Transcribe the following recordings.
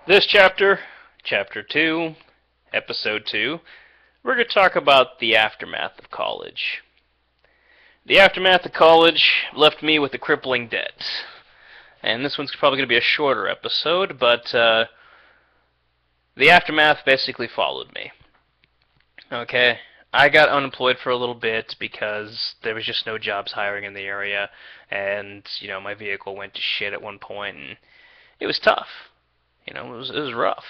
This chapter, Chapter 2, Episode 2, we're going to talk about the aftermath of college. The aftermath of college left me with a crippling debt. And this one's probably going to be a shorter episode, but the aftermath basically followed me. Okay, I got unemployed for a little bit because there was just no jobs hiring in the area, and, my vehicle went to shit at one point, and it was tough. It was rough.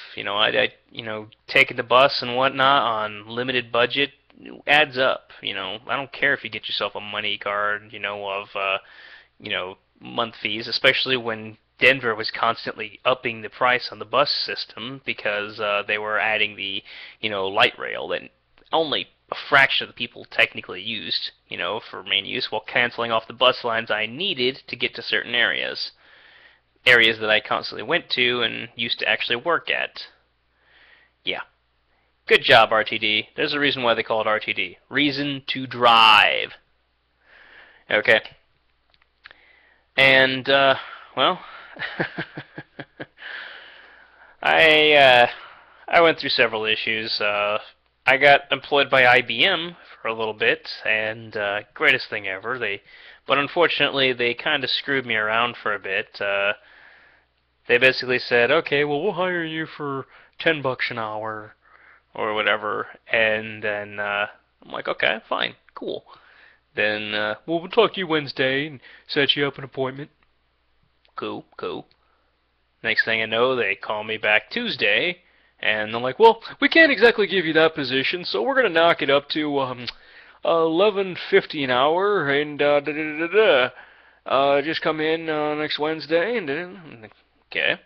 Taking the bus and whatnot on limited budget adds up. I don't care if you get yourself a money card, of month fees, especially when Denver was constantly upping the price on the bus system because they were adding the, light rail that only a fraction of the people technically used, for main use, while canceling off the bus lines I needed to get to certain areas that I constantly went to and used to actually work at. Yeah. Good job, RTD. There's a reason why they call it RTD. Reason to drive. Okay. And, well, I went through several issues. I got employed by IBM for a little bit, and greatest thing ever. But unfortunately, they kind of screwed me around for a bit. They basically said, okay, well, we'll hire you for $10 an hour or whatever, and then I'm like, okay, fine, cool. Then, well, we'll talk to you Wednesday and set you up an appointment. Cool. Next thing I know, they call me back Tuesday, and they're like, well, we can't exactly give you that position, so we're going to knock it up to $11.50 an hour, and just come in next Wednesday, and then... Okay.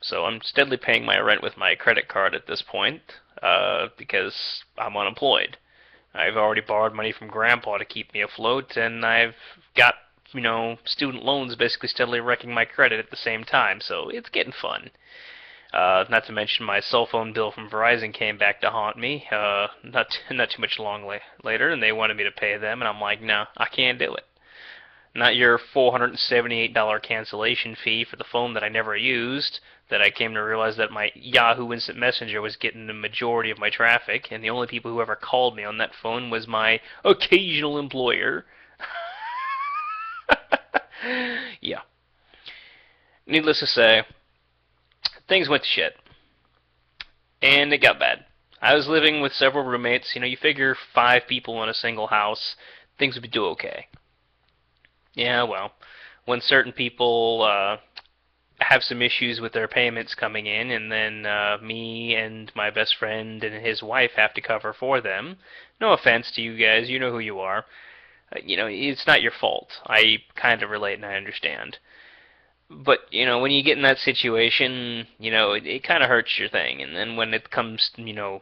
So I'm steadily paying my rent with my credit card at this point, because I'm unemployed. I've already borrowed money from Grandpa to keep me afloat, and I've got, student loans basically steadily wrecking my credit at the same time, so it's getting fun. Not to mention my cell phone bill from Verizon came back to haunt me, not too much long later, and they wanted me to pay them, and I'm like, no, I can't do it. Not your $478 cancellation fee for the phone that I never used, that I came to realize that my Yahoo Instant Messenger was getting the majority of my traffic, and the only people who ever called me on that phone was my occasional employer. Yeah. Needless to say, things went to shit. And it got bad. I was living with several roommates. You figure 5 people in a single house, things would do okay. Yeah, well, when certain people have some issues with their payments coming in, and then me and my best friend and his wife have to cover for them, no offense to you guys, you know who you are. It's not your fault. I kind of relate and I understand. But, when you get in that situation, it kind of hurts your thing. And then when it comes,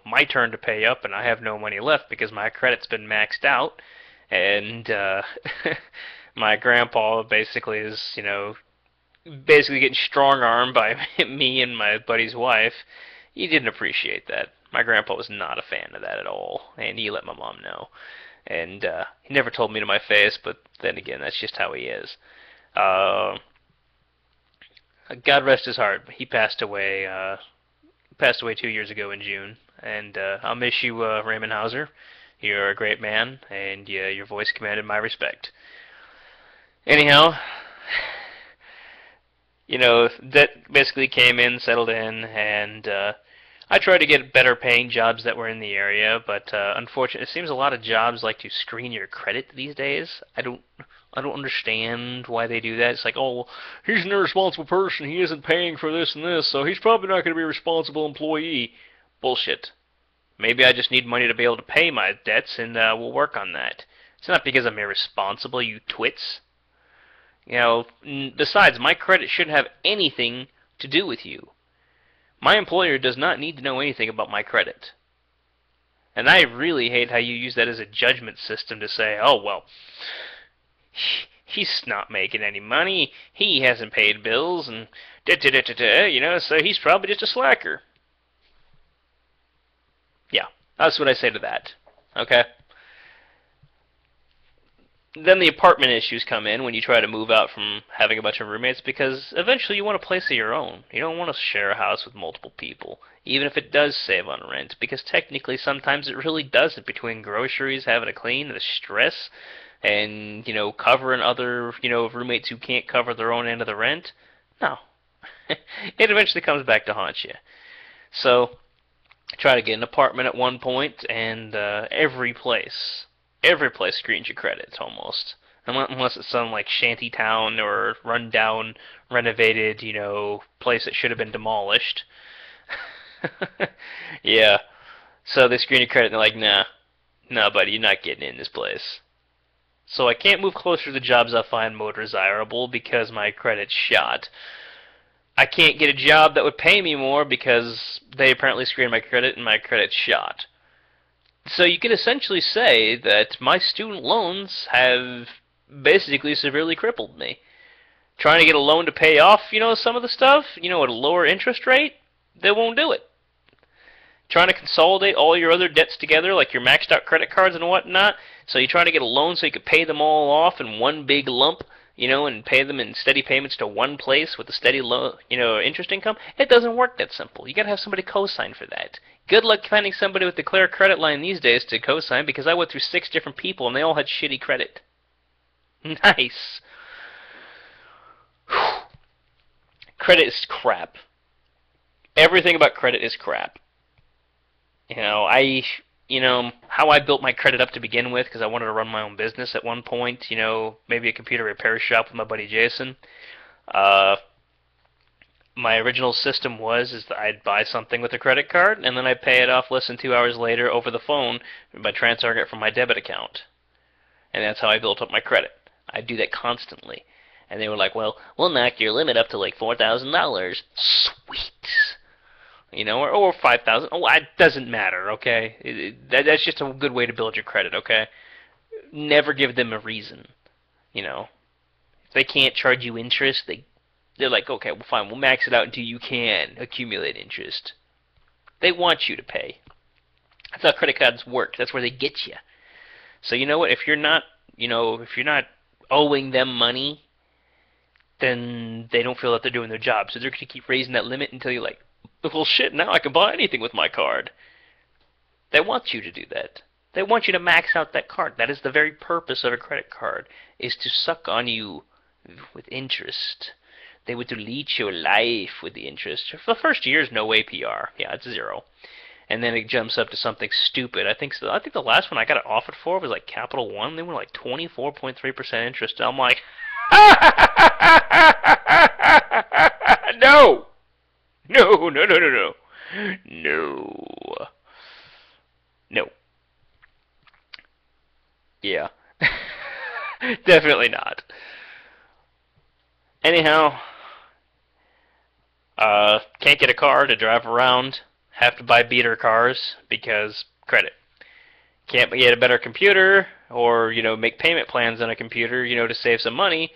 my turn to pay up and I have no money left because my credit's been maxed out, and my grandpa basically is, basically getting strong-armed by me and my buddy's wife. He didn't appreciate that. My grandpa was not a fan of that at all, and he let my mom know. And he never told me to my face, but then again, that's just how he is. God rest his heart. He passed away 2 years ago in June, and I'll miss you, Raymond Hauser. You're a great man, and your voice commanded my respect. Anyhow, that basically came in, settled in, and I tried to get better paying jobs that were in the area, but unfortunately, it seems a lot of jobs like to screen your credit these days. I don't understand why they do that. It's like, oh, well, he's an irresponsible person. He isn't paying for this and this, so he's probably not going to be a responsible employee. Bullshit. Maybe I just need money to be able to pay my debts, and we'll work on that. It's not because I'm irresponsible, you twits. Besides, my credit shouldn't have anything to do with you. My employer does not need to know anything about my credit. And I really hate how you use that as a judgment system to say, oh, well, he's not making any money, he hasn't paid bills, and so he's probably just a slacker. Yeah, that's what I say to that. Okay? Then the apartment issues come in when you try to move out from having a bunch of roommates, because eventually you want a place of your own. You don't want to share a house with multiple people, even if it does save on rent, because technically sometimes it really doesn't, between groceries, having to clean, the stress, and, covering other, roommates who can't cover their own end of the rent. No. It eventually comes back to haunt you. So, I tried to get an apartment at one point, and every place screens your credit, almost. Unless it's some, like, shanty town or run-down, renovated, place that should have been demolished. Yeah. So they screen your credit, and they're like, nah, buddy, you're not getting in this place. So I can't move closer to the jobs I find more desirable because my credit's shot. I can't get a job that would pay me more because they apparently screened my credit and my credit's shot. So you can essentially say that my student loans have basically severely crippled me. Trying to get a loan to pay off, some of the stuff, at a lower interest rate, they won't do it. Trying to consolidate all your other debts together, like your maxed out credit cards and whatnot, so you're trying to get a loan so you can pay them all off in one big lump, and pay them in steady payments to one place with a steady interest income. It doesn't work that simple. You gotta have somebody co-sign for that. Good luck finding somebody with the clear credit line these days to co-sign, because I went through 6 different people and they all had shitty credit. Nice. Credit is crap. Everything about credit is crap. How I built my credit up to begin with, because I wanted to run my own business at one point, maybe a computer repair shop with my buddy Jason. My original system is that I'd buy something with a credit card, and then I'd pay it off less than 2 hours later over the phone by transferring it from my debit account. And that's how I built up my credit. I'd do that constantly. And they were like, well, we'll knock your limit up to like $4,000. Sweet. Or 5,000. Oh, it doesn't matter, okay? That's just a good way to build your credit, okay? Never give them a reason, If they can't charge you interest, they're like, okay, well, fine, we'll max it out until you can accumulate interest. They want you to pay. That's how credit cards work. That's where they get you. So you know what? If you're not owing them money, then they don't feel that they're doing their job. So they're going to keep raising that limit until you're like, well, shit, now I can buy anything with my card. They want you to do that. They want you to max out that card. That is the very purpose of a credit card, is to suck on you with interest. They would delete your life with the interest. For the first year is no APR. Yeah, it's 0. And then it jumps up to something stupid. I think the last one I got it offered for was like Capital One. They were like 24.3% interest. And I'm like, no! No. Yeah. Definitely not. Anyhow, can't get a car to drive around. Have to buy beater cars because credit. Can't get a better computer or, make payment plans on a computer, to save some money.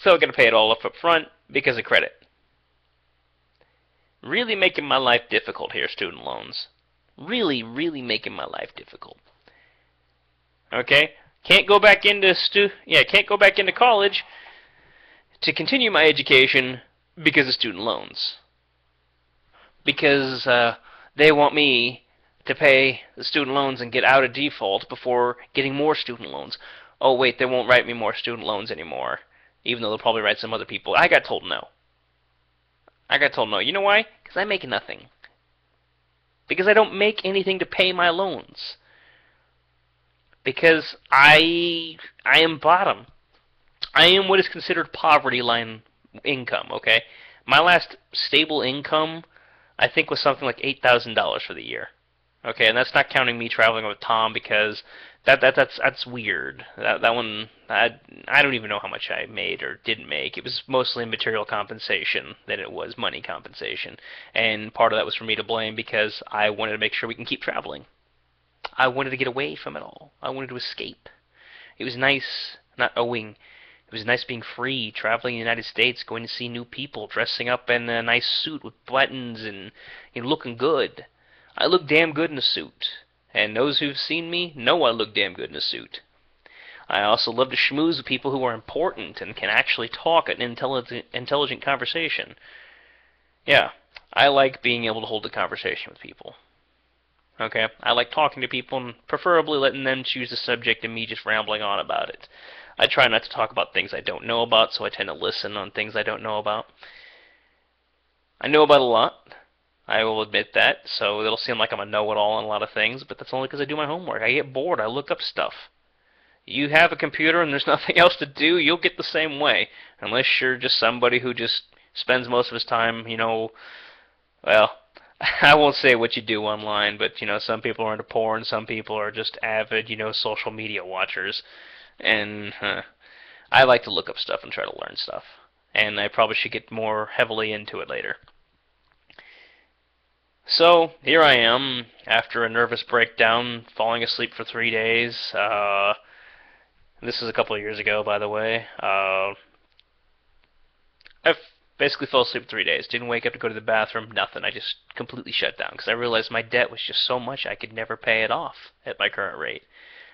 Still gonna pay it all up front because of credit. Really making my life difficult here, student loans. Really making my life difficult. Okay? Can't go back into college to continue my education because of student loans. Because they want me to pay the student loans and get out of default before getting more student loans. Oh wait, they won't write me more student loans anymore, even though they'll probably write some other people. I got told no. You know why? Because I make nothing. Because I don't make anything to pay my loans. Because I am bottom. I am what is considered poverty line income, okay? My last stable income, I think, was something like $8,000 for the year. Okay, and that's not counting me traveling with Tom, because that's weird. That one, I don't even know how much I made or didn't make. It was mostly material compensation than it was money compensation. And part of that was for me to blame because I wanted to make sure we can keep traveling. I wanted to get away from it all. I wanted to escape. It was nice not owing. It was nice being free, traveling in the United States, going to see new people, dressing up in a nice suit with buttons and looking good. I look damn good in a suit. And those who've seen me know I look damn good in a suit. I also love to schmooze with people who are important and can actually talk an intelligent conversation. Yeah, I like being able to hold a conversation with people. Okay? I like talking to people and preferably letting them choose the subject and me just rambling on about it. I try not to talk about things I don't know about, so I tend to listen on things I don't know about. I know about a lot. I will admit that, so it'll seem like I'm a know-it-all on a lot of things, but that's only because I do my homework. I get bored. I look up stuff. You have a computer and there's nothing else to do, you'll get the same way. Unless you're just somebody who just spends most of his time, well, I won't say what you do online, but, some people are into porn, some people are just avid, social media watchers. And I like to look up stuff and try to learn stuff. And I probably should get more heavily into it later. So, here I am, after a nervous breakdown, falling asleep for 3 days. This is a couple of years ago, by the way. I basically fell asleep for 3 days. Didn't wake up to go to the bathroom, nothing. I just completely shut down because I realized my debt was just so much I could never pay it off at my current rate.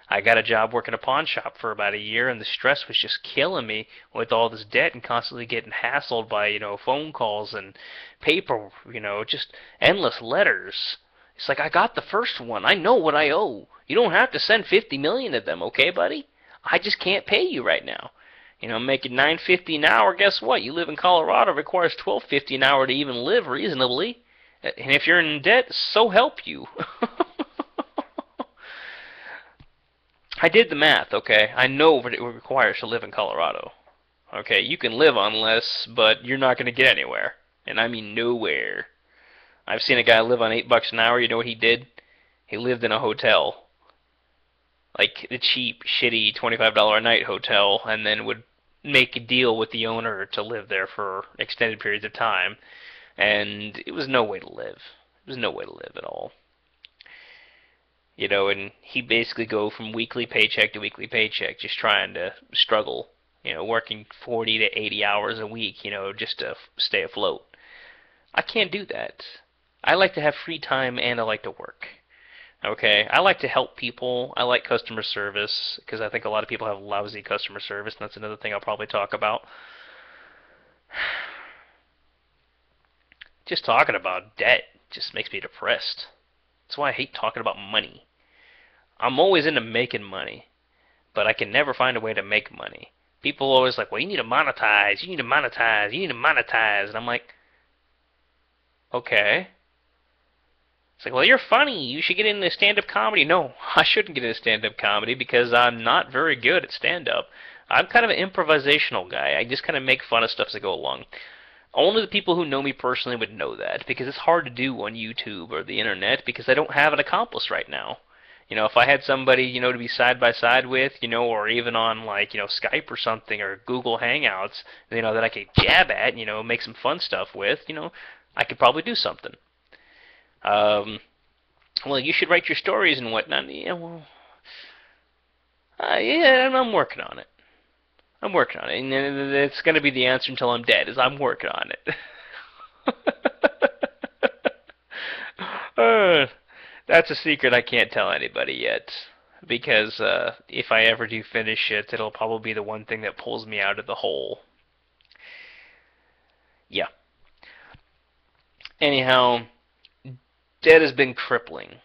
I got a job working a pawn shop for about a year, and the stress was just killing me with all this debt and constantly getting hassled by, phone calls and paper, just endless letters. It's like, I got the first one. I know what I owe. You don't have to send 50 million of them, okay, buddy? I just can't pay you right now. Making $9.50 an hour, guess what? You live in Colorado, it requires $12.50 an hour to even live reasonably. And if you're in debt, so help you. I did the math, okay? I know what it requires to live in Colorado. Okay, you can live on less, but you're not going to get anywhere. And I mean nowhere. I've seen a guy live on $8 an hour. You know what he did? He lived in a hotel. Like the cheap, shitty $25 a night hotel, and then would make a deal with the owner to live there for extended periods of time. And it was no way to live. It was no way to live at all. And he basically go from weekly paycheck to weekly paycheck, just trying to struggle, working 40 to 80 hours a week, just to stay afloat. I can't do that. I like to have free time and I like to work. Okay, I like to help people. I like customer service because I think a lot of people have lousy customer service, and that's another thing I'll probably talk about. Just talking about debt just makes me depressed. That's why I hate talking about money. I'm always into making money, but I can never find a way to make money. People are always like, well, you need to monetize, you need to monetize, you need to monetize. And I'm like, okay. It's like, well, you're funny. You should get into stand-up comedy. No, I shouldn't get into stand-up comedy because I'm not very good at stand-up. I'm kind of an improvisational guy. I just kind of make fun of stuff as I go along. Only the people who know me personally would know that because it's hard to do on YouTube or the internet because I don't have an accomplice right now. If I had somebody, to be side by side with, or even on like, Skype or something or Google Hangouts, that I could jab at, make some fun stuff with, I could probably do something. Well, you should write your stories and whatnot. Yeah, well, yeah, I'm working on it. I'm working on it, and it's going to be the answer until I'm dead, is I'm working on it. That's a secret I can't tell anybody yet, because if I ever do finish it, it'll probably be the one thing that pulls me out of the hole. Yeah. Anyhow, debt has been crippling.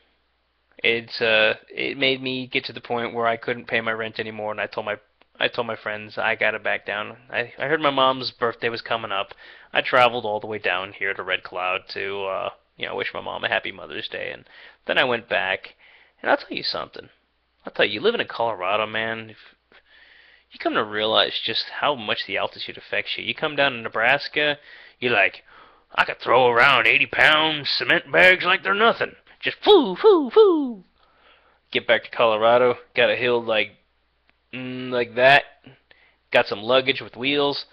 It made me get to the point where I couldn't pay my rent anymore, and I told my friends I gotta back down. I heard my mom's birthday was coming up. I traveled all the way down here to Red Cloud to wish my mom a happy Mother's Day, and then I went back. And I'll tell you something. You living in Colorado, man, if you come to realize just how much the altitude affects you. You come down to Nebraska, you're like, I could throw around 80-pound cement bags like they're nothing. Just foo, foo, foo. Get back to Colorado, got a hill like that. Got some luggage with wheels.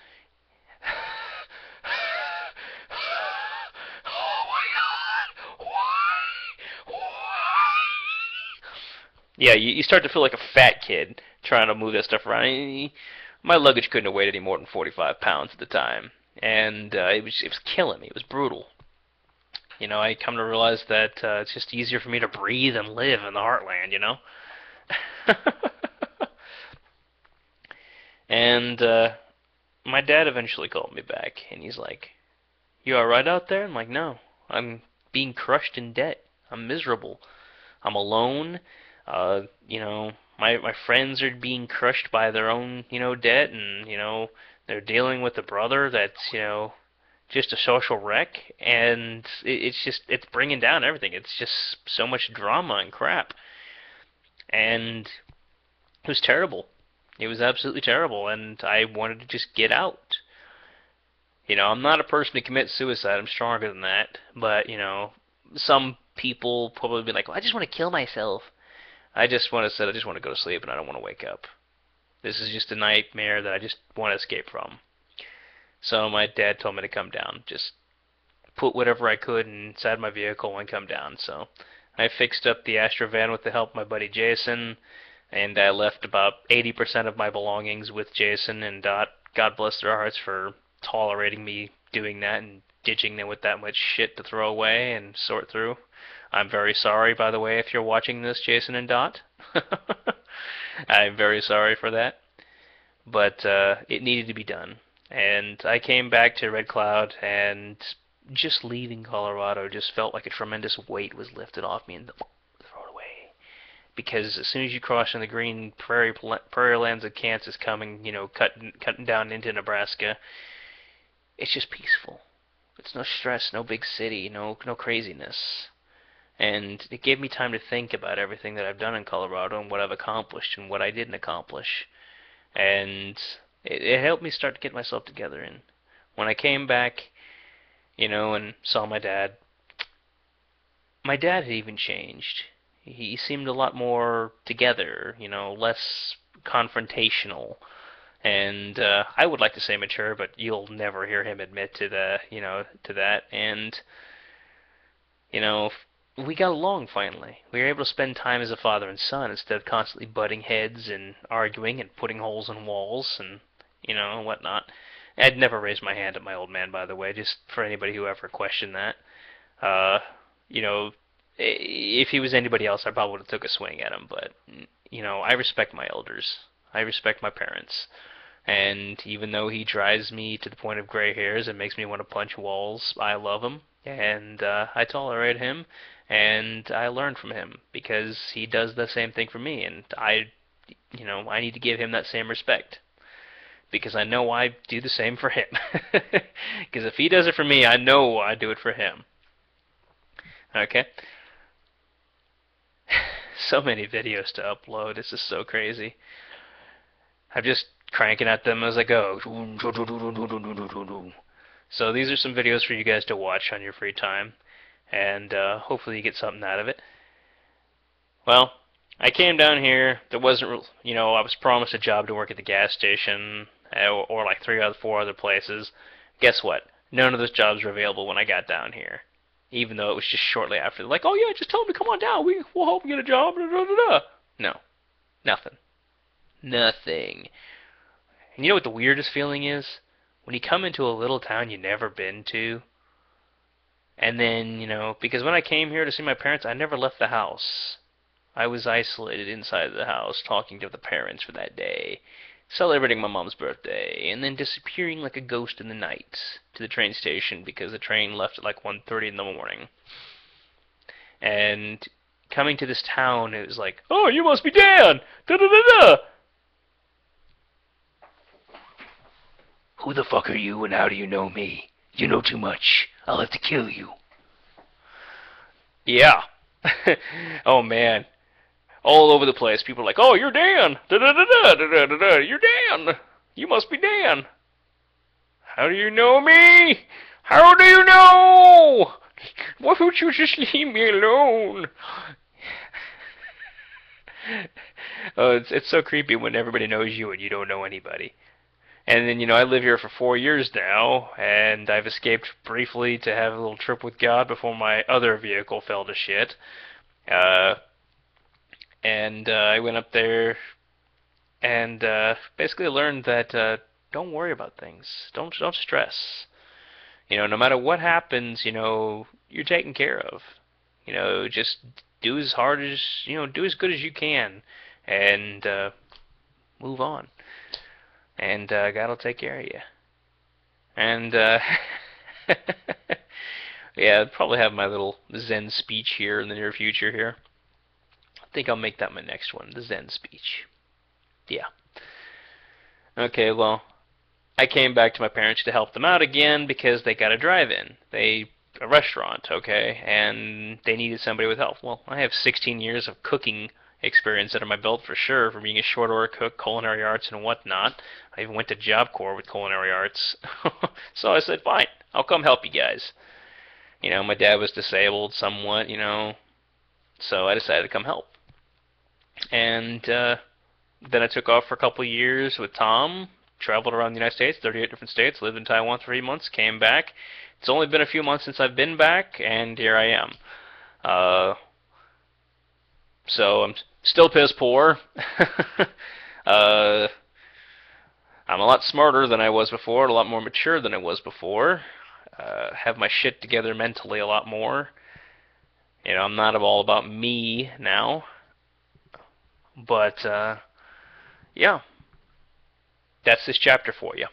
Oh my God! Why? Yeah, you start to feel like a fat kid trying to move that stuff around. My luggage couldn't have weighed any more than 45 pounds at the time, and it was killing me. It was brutal. I come to realize that it's just easier for me to breathe and live in the heartland. And my dad eventually called me back, and he's like, "You alright out there?" I'm like, "No, I'm being crushed in debt. I'm miserable. I'm alone. My friends are being crushed by their own, debt, and they're dealing with a brother that's, just a social wreck, and it's bringing down everything. It's just so much drama and crap, and it was terrible. It was absolutely terrible, and I wanted to just get out. I'm not a person to commit suicide. I'm stronger than that. But, some people probably be like, well, I just want to kill myself. I just want to go to sleep and I don't want to wake up. This is just a nightmare that I just want to escape from. So my dad told me to come down. Just put whatever I could inside my vehicle and come down. So I fixed up the Astro van with the help of my buddy Jason, and I left about 80% of my belongings with Jason and Dot. God bless their hearts for tolerating me doing that and ditching them with that much shit to throw away and sort through. I'm very sorry, by the way, if you're watching this, Jason and Dot. I'm very sorry for that. But it needed to be done. And I came back to Red Cloud, and just leaving Colorado just felt like a tremendous weight was lifted off me and throw it away. Because as soon as you cross in the green prairie lands of Kansas coming, cutting down into Nebraska, it's just peaceful. It's no stress, no big city, no craziness. And it gave me time to think about everything that I've done in Colorado and what I've accomplished and what I didn't accomplish. And it helped me start to get myself together. And when I came back, and saw my dad had even changed. He seemed a lot more together, less confrontational. And I would like to say mature, but you'll never hear him admit to to that. And we got along finally. We were able to spend time as a father and son instead of constantly butting heads and arguing and putting holes in walls and whatnot. I'd never raised my hand at my old man, by the way, just for anybody who ever questioned that. If he was anybody else, I probably would have took a swing at him. But I respect my elders. I respect my parents. And even though he drives me to the point of gray hairs and makes me want to punch walls, I love him, and I tolerate him, and I learn from him because he does the same thing for me, and I need to give him that same respect because I know I do the same for him. Because if he does it for me, I know I do it for him. Okay? So many videos to upload. This is so crazy. I'm just cranking at them as I go. So these are some videos for you guys to watch on your free time, and hopefully you get something out of it. Well, I came down here. There wasn't, I was promised a job to work at the gas station or like 4 other places. Guess what? None of those jobs were available when I got down here, even though it was just shortly after. They're like, oh yeah, just tell them to come on down. We'll help you get a job. No, nothing. Nothing. And you know what the weirdest feeling is? When you come into a little town you've never been to, and then, because when I came here to see my parents, I never left the house. I was isolated inside the house, talking to the parents for that day, celebrating my mom's birthday, and then disappearing like a ghost in the night to the train station because the train left at like 1:30 in the morning. And coming to this town, it was like, oh, you must be Dan! Da-da-da-da! Who the fuck are you and how do you know me? You know too much. I'll have to kill you. Yeah. Oh man. All over the place. People are like, oh, you're Dan. Da-da-da-da, da-da-da-da. You're Dan. You must be Dan. How do you know me? How do you know? Why don't you just leave me alone? Oh, it's so creepy when everybody knows you and you don't know anybody. And then, I live here for 4 years now, and I've escaped briefly to have a little trip with God before my other vehicle fell to shit. And I went up there and basically learned that don't worry about things. Don't stress. No matter what happens, you're taken care of. Just do as hard as, do as good as you can, and move on. And God will take care of you. And yeah, I'll probably have my little Zen speech here in the near future here. I think I'll make that my next one, the Zen speech. Yeah. Okay, well, I came back to my parents to help them out again because they got a drive-in. A restaurant, okay, and they needed somebody with help. Well, I have 16 years of cooking experience under my belt for sure, from being a short order cook, culinary arts, and whatnot. I even went to Job Corps with culinary arts. So I said, fine, I'll come help you guys. You know, my dad was disabled somewhat, you know, so I decided to come help. And then I took off for a couple of years with Tom, traveled around the United States, 38 different states, lived in Taiwan for 3 months, came back. It's only been a few months since I've been back, and here I am. So I'm still piss poor. uh, I'm a lot smarter than I was before, a lot more mature than I was before. Have my shit together mentally a lot more. You know, I'm not all about me now. But, yeah. That's this chapter for you.